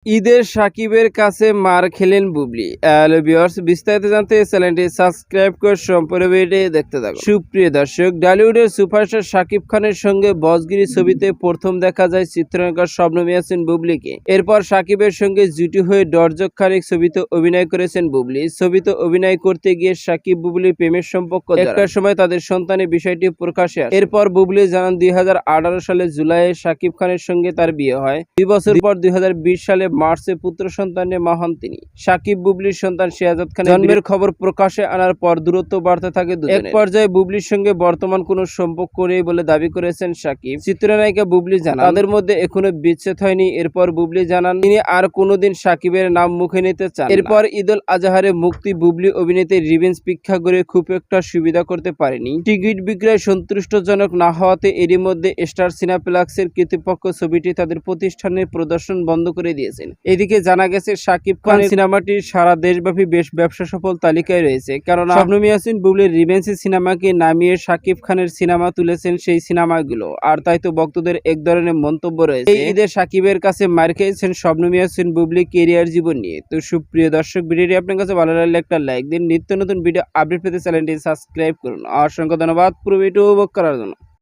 ঈদের সাকিবের কাছে মার খেলেন বুবলি। হ্যালো ভিউয়ার্স, বিস্তারিত জানতে চ্যানেলটি সাবস্ক্রাইব করে সম্পূর্ণ ভিডিও দেখতে থাকুন। সুপ্রিয় দর্শক, টলিউডের সুপারস্টার সাকিব খানের সঙ্গে বসগিরি ছবিতে প্রথম দেখা যায় চিত্রনায়িকা শবনম ইয়াসমিন বুবলিকে। এরপর সাকিবের সঙ্গে জুটি হয়ে দর্শক খানিক ছবিতে অভিনয় করেছেন বুবলি। ছবিতে অভিনয় করতে গিয়ে সাকিব বুবলির প্রেমের সম্পর্ক একটা সময় তাদের সন্তানের বিষয়টি প্রকাশে আসে। এরপর বুবলি জানান 2018 সালের জুলাইয়ে সাকিব খানের সঙ্গে তার বিয়ে হয়। 2 বছর পর 2020 সালে মার্চে পুত্র সন্তানের মা হন তিনি। সাকিব বুবলির সন্তান শেহজাদ খানের জন্মের খবর প্রকাশে আনার পর দূরত্ব বাড়তে থাকে দুজনের। এক পর্যায়ে বুবলির সঙ্গে বর্তমান কোনো সম্পর্ক নেই বলে দাবি করেছেন সাকিব। চিত্রনায়িকা বুবলি জানান তাদের মধ্যে এখনো বিচ্ছেদ হয়নি। এরপর বুবলি জানান তিনি আর কোনোদিন সাকিবের নাম মুখে নিতে চান না। এরপর ঈদুল আজহারে মুক্তি বুবলি অভিনেত্রী রিভেঞ্জ প্রেক্ষাগৃহে খুব একটা সুবিধা করতে পারেনি। টিকিট বিক্রয় সন্তুষ্টজনক না হওয়াতে এরই মধ্যে স্টার সিনেপ্লেক্সের কর্তৃপক্ষ ছবিটি তাদের প্রতিষ্ঠানের প্রদর্শন বন্ধ করে দিয়েছে। এদিকে জানা গেছে সাকিব খান সিনেমাটি সারা দেশব্যাপী বেশ ব্যবসা সফল তালিকায় রয়েছে, কারণ শবনম ইয়াসমিন বুবলির রিভেঞ্জ সিনেমাকে নামিয়ে সাকিব খানের সিনেমা তুলেছেন সেই সিনেমাগুলো, আর তাই তো ভক্তদের এক ধরনের মন্তব্য রয়েছে। এই ঈদে সাকিবের কাছে মার খেয়েছেন শবনম ইয়াসমিন বুবলি কেরিয়ার জীবন নিয়ে। তো সুপ্রিয় দর্শক, ভিডিওটি আপনার কাছে ভালো লাগলে একটা লাইক দিন। নিত্য নতুন ভিডিও আপডেট পেতে চ্যানেলটি সাবস্ক্রাইব করুন। অসংখ্য ধন্যবাদ পুরো ভিডিও উপভোগ করার জন্য।